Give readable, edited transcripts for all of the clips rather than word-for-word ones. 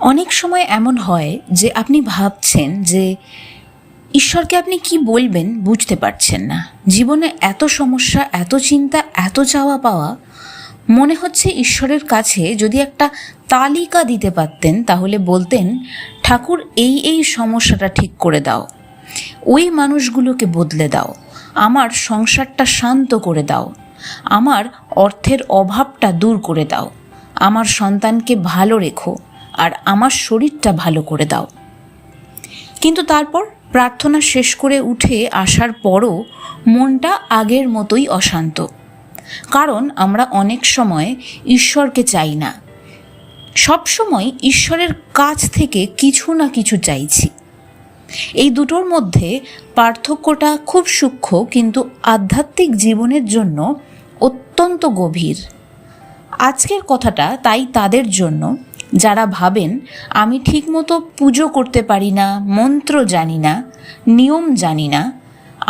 অনেক সময় এমন হয় যে আপনি ভাবছেন যে ঈশ্বরকে আপনি কি বলবেন বুঝতে পারছেন না। জীবনে এত সমস্যা, এত চিন্তা, এত চাওয়া পাওয়া, মনে হচ্ছে ঈশ্বরের কাছে যদি একটা তালিকা দিতে পারতেন তাহলে বলতেন, ঠাকুর এই এই সমস্যাটা ঠিক করে দাও, ওই মানুষগুলোকে বদলে দাও, আমার সংসারটা শান্ত করে দাও, আমার অর্থের অভাবটা দূর করে দাও, আমার সন্তানকে ভালো রেখো, আর আমার শরীরটা ভালো করে দাও। কিন্তু তারপর প্রার্থনা শেষ করে উঠে আসার পরও মনটা আগের মতোই অশান্ত। কারণ আমরা অনেক সময় ঈশ্বরকে চাই না, সবসময় ঈশ্বরের কাছ থেকে কিছু না কিছু চাইছি। এই দুটোর মধ্যে পার্থক্যটা খুব সূক্ষ্ম, কিন্তু আধ্যাত্মিক জীবনের জন্য অত্যন্ত গভীর। আজকের কথাটা তাই তাদের জন্য যারা ভাবেন, আমি ঠিকমতো পুজো করতে পারি না, মন্ত্র জানি না, নিয়ম জানি না,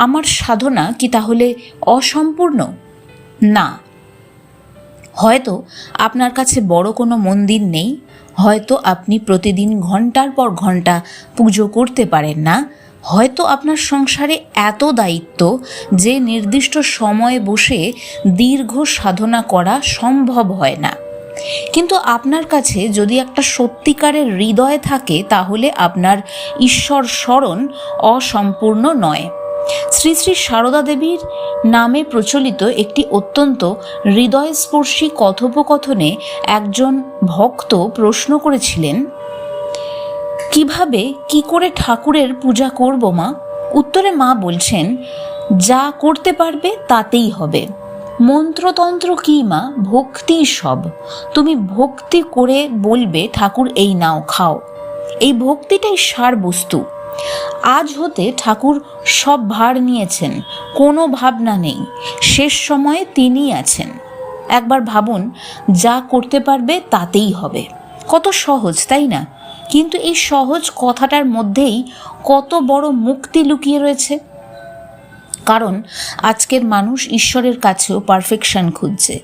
আমার সাধনা কি তাহলে অসম্পূর্ণ? না, হয়তো আপনার কাছে বড় কোনো মন্দির নেই, হয়তো আপনি প্রতিদিন ঘন্টার পর ঘন্টা পুজো করতে পারেন না, হয়তো আপনার সংসারে এত দায়িত্ব যে নির্দিষ্ট সময়ে বসে দীর্ঘ সাধনা করা সম্ভব হয় না। কিন্তু আপনার কাছে যদি একটা সত্যিকারের হৃদয় থাকে তাহলে আপনার ঈশ্বর স্মরণ অসম্পূর্ণ নয়। শ্রী শ্রী সারদা দেবীর নামে প্রচলিত একটি অত্যন্ত হৃদয়স্পর্শী কথোপকথনে একজন ভক্ত প্রশ্ন করেছিলেন, কিভাবে কি করে ঠাকুরের পূজা করব মা? উত্তরে মা বলছেন, যা করতে পারবে তাতেই হবে। মন্ত্রতন্ত্র কি মা? ভক্তি সব। তুমি ভক্তি করে বলবে, ঠাকুর এই নাও খাও। এই ভক্তিটাই সার বস্তু। আজ হতে ঠাকুর সব ভার নিয়েছেন, কোনো ভাবনা নেই, শেষ সময়ে তিনিই আছেন। একবার ভাবুন, যা করতে পারবে তাতেই হবে। কত সহজ, তাই না? কিন্তু এই সহজ কথাটার মধ্যেই কত বড় মুক্তি লুকিয়ে রয়েছে। কারণ আজকের মানুষ ঈশ্বরের কাছেও পারফেকশন খুঁজছে।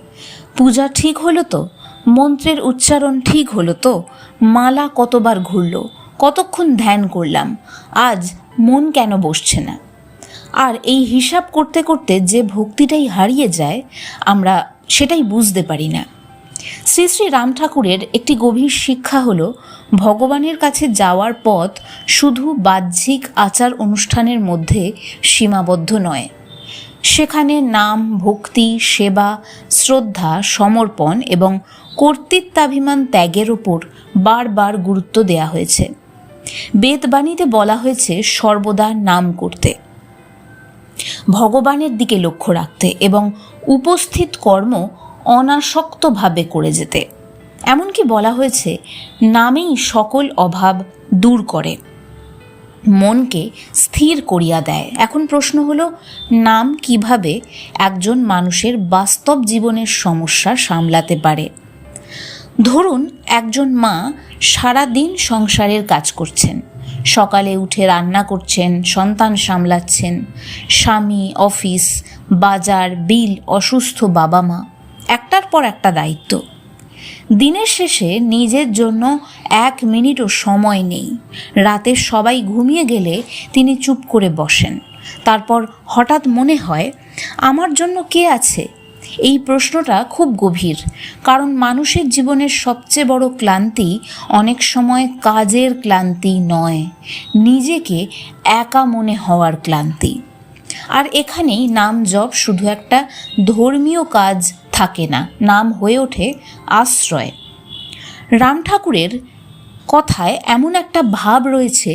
পূজা ঠিক হলো তো? মন্ত্রের উচ্চারণ ঠিক হলো তো? মালা কতবার ঘুরলো? কতক্ষণ ধ্যান করলাম? আজ মন কেন বসছে না? আর এই হিসাব করতে করতে যে ভক্তিটাই হারিয়ে যায়, আমরা সেটাই বুঝতে পারি না। শ্রী শ্রী রাম ঠাকুরের একটি গভীর শিক্ষা হলো, ভগবানের কাছে যাওয়ার পথ শুধু বাহ্যিক আচার অনুষ্ঠানের মধ্যে সীমাবদ্ধ নয়। সেখানে নাম, ভক্তি, সেবা, শ্রদ্ধা, সমর্পণ এবং কর্তৃত্বাভিমান ত্যাগের ওপর বারবার গুরুত্ব দেয়া হয়েছে। বেদবাণীতে বলা হয়েছে সর্বদা নাম করতে, ভগবানের দিকে লক্ষ্য রাখতে এবং উপস্থিত কর্ম অনাসক্তভাবে করে যেতে। এমনকি বলা হয়েছে নামেই সকল অভাব দূর করে, মনকে স্থির করিয়া দেয়। এখন প্রশ্ন হলো, নাম কিভাবে একজন মানুষের বাস্তব জীবনের সমস্যা সামলাতে পারে? ধরুন একজন মা সারা দিন সংসারের কাজ করছেন, সকালে উঠে রান্না করছেন, সন্তান সামলাচ্ছেন, স্বামী, অফিস, বাজার, বিল, অসুস্থ বাবা মা, একটার পর একটা দায়িত্ব। দিনের শেষে নিজের জন্য 1 মিনিটও সময় নেই। রাতে সবাই ঘুমিয়ে গেলে তিনি চুপ করে বসেন। তারপর হঠাৎ মনে হয়, আমার জন্য কে আছে? এই প্রশ্নটা খুব গভীর, কারণ মানুষের জীবনের সবচেয়ে বড় ক্লান্তি অনেক সময় কাজের ক্লান্তি নয়, নিজেকে একা মনে হওয়ার ক্লান্তি। আর এখানেই নাম জপ শুধু একটা ধর্মীয় কাজ থাকে না, নাম হয়ে ওঠে আশ্রয়। রাম ঠাকুরের কথায় এমন একটা ভাব রয়েছে,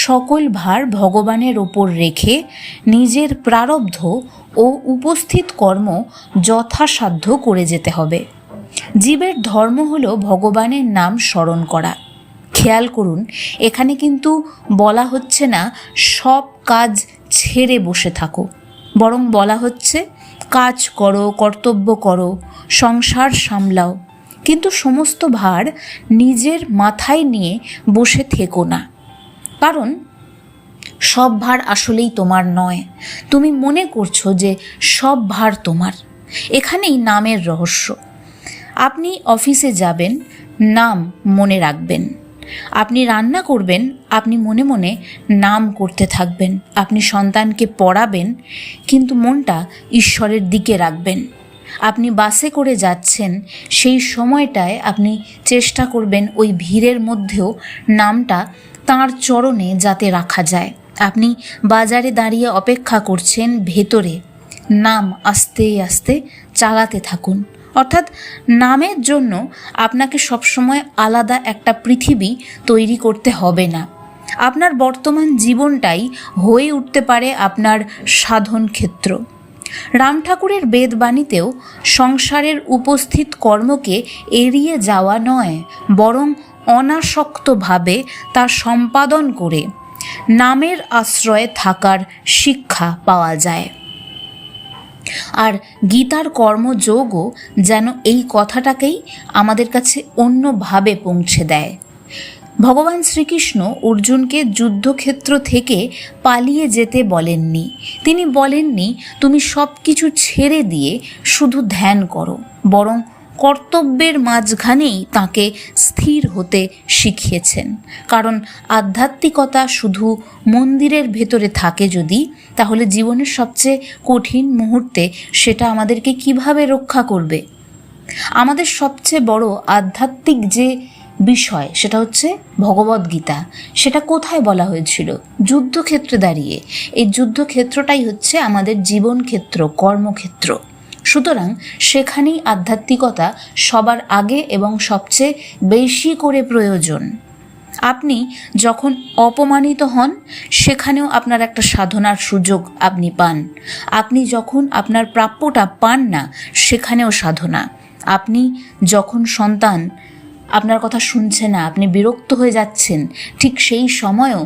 সকল ভার ভগবানের ওপর রেখে নিজের প্রারব্ধ ও উপস্থিত কর্ম যথাসাধ্য করে যেতে হবে। জীবের ধর্ম হলো ভগবানের নাম স্মরণ করা। খেয়াল করুন, এখানে কিন্তু বলা হচ্ছে না সব কাজ ছেড়ে বসে থাকো, বরং বলা হচ্ছে কাজ করো, কর্তব্য করো, সংসার সামলাও, কিন্তু সমস্ত ভার নিজের মাথায় নিয়ে বসে থেকো না। কারণ সব ভার আসলেই তোমার নয়, তুমি মনে করছো যে সব ভার তোমার। এখানেই নামের রহস্য। আপনি অফিসে যাবেন, নাম মনে রাখবেন, আপনি রান্না করবেন, আপনি মনে মনে নাম করতে থাকবেন। আপনি সন্তানকে পড়াবেন, কিন্তু মনটা ঈশ্বরের দিকে রাখবেন। আপনি বাসে করে যাচ্ছেন, সেই সময়টায় আপনি চেষ্টা করবেন ওই ভিড়ের মধ্যেও নামটা তাঁর চরণে যাতে রাখা যায়। আপনি বাজারে দাঁড়িয়ে অপেক্ষা করছেন, ভেতরে নাম আস্তে আস্তে চালাতে থাকুন। অর্থাৎ নামের জন্য আপনাকে সবসময় আলাদা একটা পৃথিবী তৈরি করতে হবে না। আপনার বর্তমান জীবনটাই হয়ে উঠতে পারে আপনার সাধন ক্ষেত্র। রাম ঠাকুরের বেদবাণীতেও সংসারের উপস্থিত কর্মকে এড়িয়ে যাওয়া নয়, বরং অনাসক্তভাবে তা সম্পাদন করে নামের আশ্রয়ে থাকার শিক্ষা পাওয়া যায়। আর গীতার কর্মযোগও যেন এই কথাটাকেই আমাদের কাছে অন্যভাবে পৌঁছে দেয়। ভগবান শ্রীকৃষ্ণ অর্জুনকে যুদ্ধক্ষেত্র থেকে পালিয়ে যেতে বলেননি। তিনি বলেননি তুমি সব কিছু ছেড়ে দিয়ে শুধু ধ্যান করো, বরং কর্তব্যের মাঝখানেই তাকে স্থির হতে শিখিয়েছেন। কারণ আধ্যাত্মিকতা শুধু মন্দিরের ভেতরে থাকে যদি, তাহলে জীবনের সবচেয়ে কঠিন মুহূর্তে সেটা আমাদেরকে কিভাবে রক্ষা করবে? আমাদের সবচেয়ে বড় আধ্যাত্মিক যে বিষয় সেটা হচ্ছে ভগবদ্গীতা। সেটা কোথায় বলা হয়েছিল? যুদ্ধক্ষেত্রে দাঁড়িয়ে। এই যুদ্ধক্ষেত্রটাই হচ্ছে আমাদের জীবন ক্ষেত্র, কর্মক্ষেত্র। সুতরাং সেখানেই আধ্যাত্মিকতা সবার আগে এবং সবচেয়ে বেশি করে প্রয়োজন। আপনি যখন অপমানিত হন, সেখানেও আপনার একটা সাধনার সুযোগ আপনি পান। আপনি যখন আপনার প্রাপ্যটা পান না, সেখানেও সাধনা। আপনি যখন সন্তান আপনার কথা শুনছে না, আপনি বিরক্ত হয়ে যাচ্ছেন, ঠিক সেই সময়ও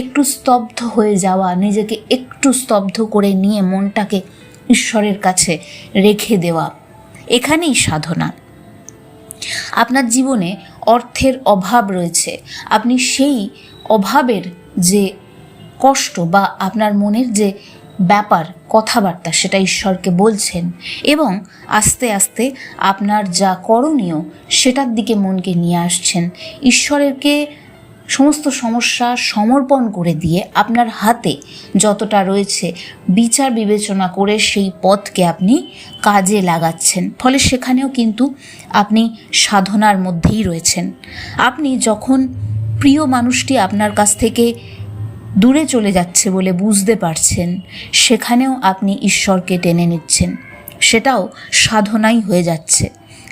একটু স্তব্ধ হয়ে যাওয়া, নিজেকে একটু স্তব্ধ করে নিয়ে মনটাকে ঈশ্বরের কাছে রেখে দেওয়া, এখানেই সাধনা। আপনার জীবনে অর্থের অভাব রয়েছে, আপনি সেই অভাবের যে কষ্ট বা আপনার মনের যে ব্যাপার, কথাবার্তা, সেটা ঈশ্বরকে বলছেন এবং আস্তে আস্তে আপনার যা করণীয় সেটার দিকে মনকে নিয়ে আসছেন। ঈশ্বরেরকে সমস্ত সমস্যা সমর্পণ করে দিয়ে আপনার হাতে যতটা রয়েছে বিচার বিবেচনা করে সেই পথকে আপনি কাজে লাগাচ্ছেন। ফলে সেখানেও কিন্তু আপনি সাধনার মধ্যেই রয়েছেন। আপনি যখন প্রিয় মানুষটি আপনার কাছ থেকে দূরে চলে যাচ্ছে বলে বুঝতে পারছেন, সেখানেও আপনি ঈশ্বরকে টেনে নিচ্ছেন। সেটাও সাধনাই হয়ে যাচ্ছে।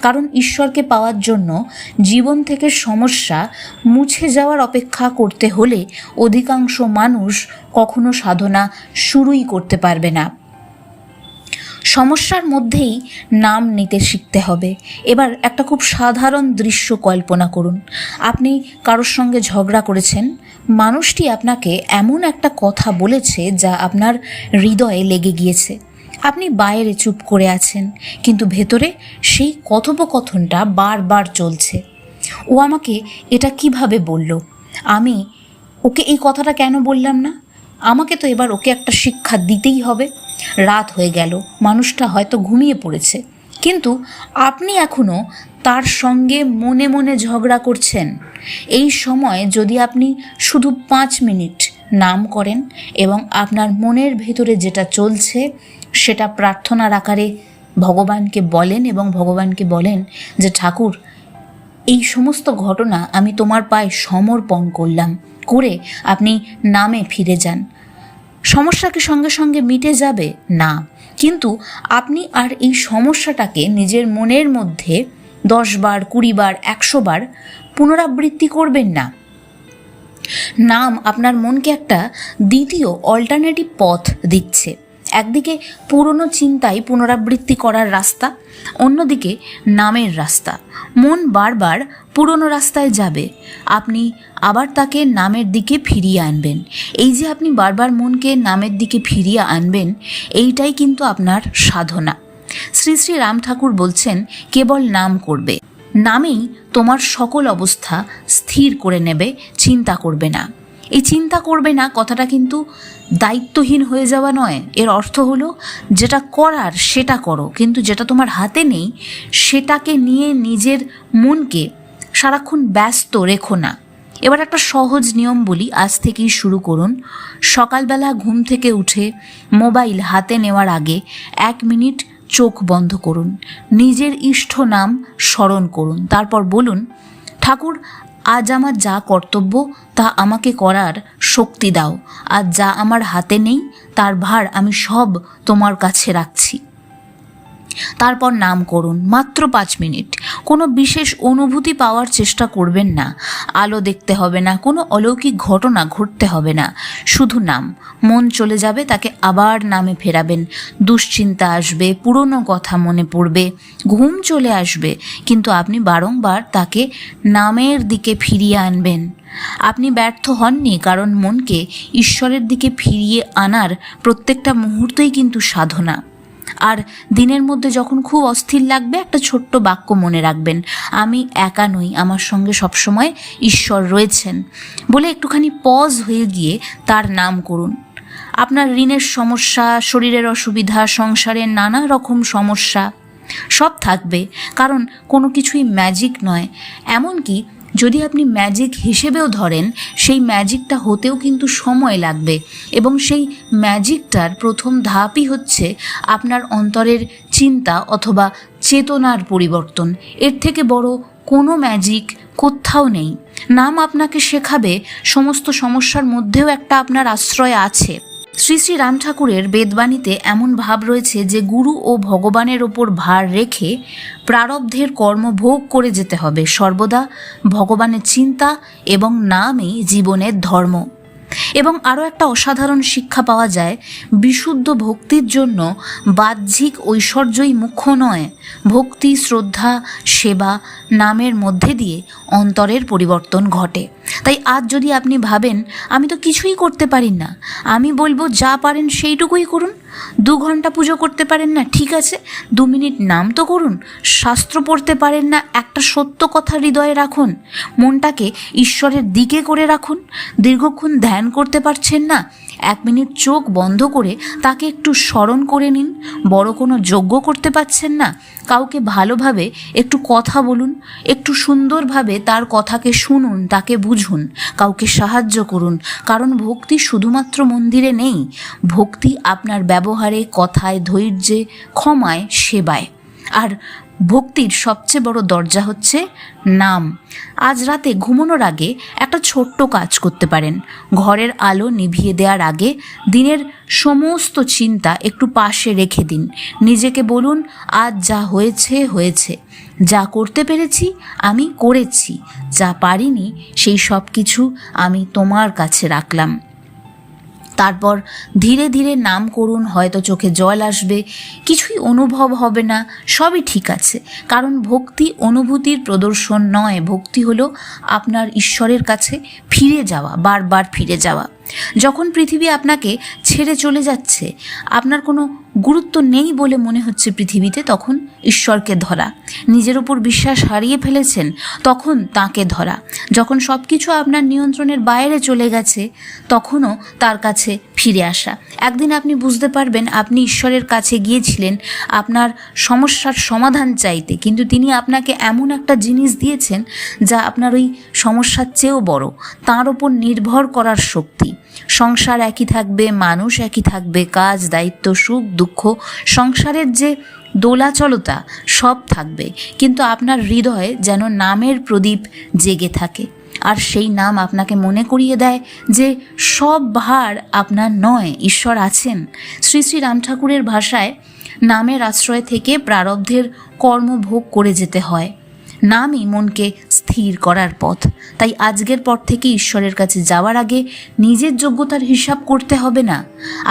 কারণ ঈশ্বরকে পাওয়ার জন্য জীবন থেকে সমস্যা মুছে যাওয়ার অপেক্ষা করতে হলে অধিকাংশ মানুষ কখনো সাধনা শুরুই করতে পারবে না। সমস্যার মধ্যেই নাম নিতে শিখতে হবে। এবার একটা খুব সাধারণ দৃশ্য কল্পনা করুন। আপনি কারোর সঙ্গে ঝগড়া করেছেন, মানুষটি আপনাকে এমন একটা কথা বলেছে যা আপনার হৃদয়ে লেগে গিয়েছে। আপনি বাইরে চুপ করে আছেন, কিন্তু ভেতরে সেই কথোপকথনটা বারবার চলছে। ও আমাকে এটা কিভাবে বলল? আমি ওকে এই কথাটা কেন বললাম না? আমাকে তো এবার ওকে একটা শিক্ষা দিতেই হবে। রাত হয়ে গেল, মানুষটা হয়তো ঘুমিয়ে পড়েছে, কিন্তু আপনি এখনও তার সঙ্গে মনে মনে ঝগড়া করছেন। এই সময় যদি আপনি শুধু 5 মিনিট নাম করেন এবং আপনার মনের ভেতরে যেটা চলছে সেটা প্রার্থনার আকারে ভগবানকে বলেন এবং ভগবানকে বলেন যে ঠাকুর, এই সমস্ত ঘটনা আমি তোমার পায়ে সমর্পণ করলাম, করে আপনি নামে ফিরে যান। সমস্যা কি সঙ্গে সঙ্গে মিটে যাবে? না, কিন্তু আপনি আর এই সমস্যাটাকে নিজের মনের মধ্যে 10 বার, 20 বার, 100 বার পুনরাবৃত্তি করবেন না। নাম আপনার মনকে একটা দ্বিতীয় অল্টারনেটিভ পথ দিচ্ছে। একদিকে পুরনো চিন্তায় পুনরাবৃত্তি করার রাস্তা, অন্যদিকে নামের রাস্তা। মন বারবার পুরনো রাস্তায় যাবে, আপনি আবার তাকে নামের দিকে ফিরিয়ে আনবেন। এই যে আপনি বারবার মনকে নামের দিকে ফিরিয়ে আনবেন, এইটাই কিন্তু আপনার সাধনা। শ্রী শ্রী রাম ঠাকুর বলছেন, কেবল নাম করবে, নামেই তোমার সকল অবস্থা স্থির করে নেবে, চিন্তা করবে না। এই চিন্তা করবে না কথাটা কিন্তু দায়িত্বহীন হয়ে যাওয়া নয়। এর অর্থ হলো যেটা করার সেটা করো, কিন্তু যেটা তোমার হাতে নেই সেটাকে নিয়ে নিজের মনকে সারাক্ষণ ব্যস্ত রেখো না। এবার একটা সহজ নিয়ম বলি, আজ থেকেই শুরু করুন। সকালবেলা ঘুম থেকে উঠে মোবাইল হাতে নেওয়ার আগে 1 মিনিট চোখ বন্ধ করুন, নিজের ইষ্ট নাম স্মরণ করুন, তারপর বলুন, ঠাকুর, আজ আমার যা কর্তব্য তা আমাকে করার শক্তি দাও। আজ যা আমার হাতে নেই তার ভার আমি সব তোমার কাছে রাখছি। তারপর নাম করুন, মাত্র 5 মিনিট। কোনো বিশেষ অনুভূতি পাওয়ার চেষ্টা করবেন না, আলো দেখতে হবে না, কোনো অলৌকিক ঘটনা ঘটতে হবে না, শুধু নাম। মন চলে যাবে, তাকে আবার নামে ফেরাবেন। দুশ্চিন্তা আসবে, পুরনো কথা মনে পড়বে, ঘুম চলে আসবে, কিন্তু আপনি বারংবার তাকে নামের দিকে ফিরিয়ে আনবেন। আপনি ব্যর্থ হননি, কারণ মনকে ঈশ্বরের দিকে ফিরিয়ে আনার প্রত্যেকটা মুহূর্তই কিন্তু সাধনা। আর দিনের মধ্যে যখন খুব অস্থির লাগবে, একটা ছোট্ট বাক্য মনে রাখবেন, আমি একা নই, আমার সঙ্গে সবসময় ঈশ্বর রয়েছেন বলে একটুখানি পজ হয়ে গিয়ে তার নাম করুন। আপনার ঋণের সমস্যা, শরীরের অসুবিধা, সংসারের নানা রকম সমস্যা সব থাকবে, কারণ কোনো কিছুই ম্যাজিক নয়। এমনকি যদি আপনি ম্যাজিক হিসেবেও ধরেন, সেই ম্যাজিকটা হতেও কিন্তু সময় লাগবে, এবং সেই ম্যাজিকটার প্রথম ধাপই হচ্ছে আপনার অন্তরের চিন্তা অথবা চেতনার পরিবর্তন। এর থেকে বড় কোনো ম্যাজিক কোথাও নেই। নাম আপনাকে শেখাবে সমস্ত সমস্যার মধ্যেও একটা আপনার আশ্রয় আছে। শ্রী শ্রী রাম ঠাকুরের বেদবাণীতে এমন ভাব রয়েছে যে গুরু ও ভগবানের ওপর ভার রেখে প্রারব্ধের কর্ম ভোগ করে যেতে হবে। সর্বদা ভগবানের চিন্তা এবং নামই জীবনের ধর্ম। এবং আরও একটা অসাধারণ শিক্ষা পাওয়া যায়, বিশুদ্ধ ভক্তির জন্য বাহ্যিক ঐশ্বর্যই মুখ্য নয়। ভক্তি, শ্রদ্ধা, সেবা, নামের মধ্যে দিয়ে অন্তরের পরিবর্তন ঘটে। তাই আজ যদি আপনি ভাবেন আমি তো কিছুই করতে পারি না, আমি বলবো যা পারেন সেইটুকুই করুন। 2 ঘন্টা পুজো করতে পারেন না, ঠিক আছে, 2 মিনিট নাম তো করুন। শাস্ত্র পড়তে পারেন না, একটা সত্য কথা হৃদয়ে রাখুন। মনটাকে ঈশ্বরের দিকে করে রাখুন। দীর্ঘক্ষণ ধ্যান করতে পারছেন না, 1 মিনিট চোখ বন্ধ করে তাকে একটু স্মরণ করে নিন। বড় কোনো যজ্ঞ করতে পারছেন না, কাউকে ভালোভাবে একটু কথা বলুন, একটু সুন্দরভাবে তার কথাকে শুনুন, তাকে বুঝুন, কাউকে সাহায্য করুন। কারণ ভক্তি শুধুমাত্র মন্দিরে নেই, ভক্তি আপনার ব্যবহারে, কথায়, ধৈর্যে, ক্ষমায়, সেবায়। আর ভক্তির সবচেয়ে বড় দরজা হচ্ছে নাম। আজ রাতে ঘুমানোর আগে একটা ছোট্ট কাজ করতে পারেন। ঘরের আলো নিভিয়ে দেওয়ার আগে দিনের সমস্ত চিন্তা একটু পাশে রেখে দিন। নিজেকে বলুন, আজ যা হয়েছে হয়েছে, যা করতে পেরেছি আমি করেছি, যা পারিনি সেই সব কিছু আমি তোমার কাছে রাখলাম। তারপর ধীরে ধীরে নাম করুন। হয়তো চোখে জল আসবে, কিছুই অনুভব হবে না, সবই ঠিক আছে। কারণ ভক্তি অনুভূতির প্রদর্শন নয়, ভক্তি হলো আপনার ঈশ্বরের কাছে ফিরে যাওয়া, বারবার ফিরে যাওয়া। যখন পৃথিবী আপনাকে ছেড়ে চলে যাচ্ছে, আপনার কোনো গুরুত্ব নেই বলে মনে হচ্ছে পৃথিবীতে, তখন ঈশ্বরকে ধরা। নিজের উপর বিশ্বাস হারিয়ে ফেলেছেন, তখন তাকে ধরা। যখন সব কিছু আপনার নিয়ন্ত্রণের বাইরে চলে গেছে, তখনও তার কাছে ফিরে আসা। একদিন আপনি বুঝতে পারবেন আপনি ঈশ্বরের কাছে গিয়েছিলেন আপনার সমস্যার সমাধান চাইতে, কিন্তু তিনি আপনাকে এমন একটা জিনিস দিয়েছেন যা আপনার ওই সমস্যার চেয়েও বড়, তার ওপর নির্ভর করার শক্তি। সংসার একই থাকবে, মানুষ একই থাকবে, কাজ, দায়িত্ব, সুখ, দুঃখ, সংসারের যে দোলাচলতা সব থাকবে, কিন্তু আপনার হৃদয়ে যেন নামের প্রদীপ জেগে থাকে। আর সেই নাম আপনাকে মনে করিয়ে দেয় যে সব ভার আপনার নয়, ঈশ্বর আছেন। শ্রী শ্রী রাম ঠাকুরের ভাষায়, নামের আশ্রয় থেকে প্রারব্ধের কর্মভোগ করে যেতে হয়। নামই মনকে স্থির করার পথ। তাই আজকের পর থেকে ঈশ্বরের কাছে যাওয়ার আগে নিজের যোগ্যতার হিসাব করতে হবে না।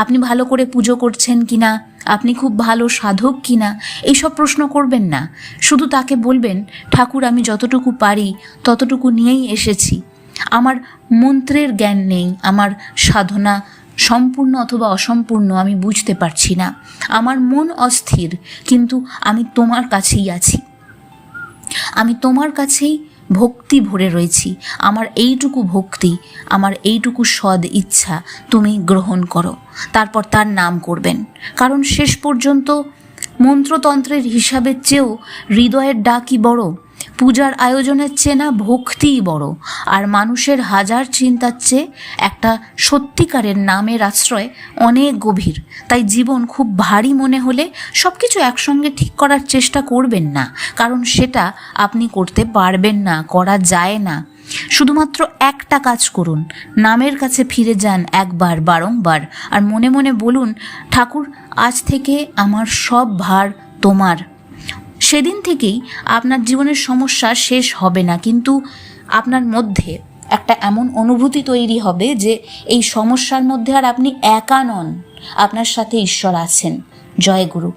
আপনি ভালো করে পুজো করছেন কিনা, আপনি খুব ভালো সাধক কিনা, এইসব প্রশ্ন করবেন না। শুধু তাকে বলবেন, ঠাকুর, আমি যতটুকু পারি ততটুকু নিয়েই এসেছি। আমার মন্ত্রের জ্ঞান নেই, আমার সাধনা সম্পূর্ণ অথবা অসম্পূর্ণ আমি বুঝতে পারছি না, আমার মন অস্থির, কিন্তু আমি তোমার কাছেই আছি, আমি তোমার কাছেই ভক্তি ভরে রয়েছি। আমার এইটুকু ভক্তি, আমার এইটুকু সদ ইচ্ছা তুমি গ্রহণ করো। তারপর তার নাম করবেন। কারণ শেষ পর্যন্ত মন্ত্রতন্ত্রের হিসাবের চেয়েও হৃদয়ের ডাকই বড়। পূজার আয়োজনের চেয়ে না ভক্তিই বড়, আর মানুষের হাজার চিন্তার চেয়ে একটা সত্যিকারের নামের আশ্রয় অনেক গভীর। তাই জীবন খুব ভারী মনে হলে সব কিছু একসঙ্গে ঠিক করার চেষ্টা করবেন না, কারণ সেটা আপনি করতে পারবেন না, করা যায় না। শুধুমাত্র একটা কাজ করুন, নামের কাছে ফিরে যান একবার, বারংবার, আর মনে মনে বলুন, ঠাকুর, আজ থেকে আমার সব ভার তোমার। সেদিন থেকেই আপনার জীবনের সমস্যা শেষ হবে না, কিন্তু আপনার মধ্যে একটা এমন অনুভূতি তৈরি হবে যে এই সমস্যার মধ্যে আর আপনি একা নন, আপনার সাথে ঈশ্বর আছেন। জয় গুরু।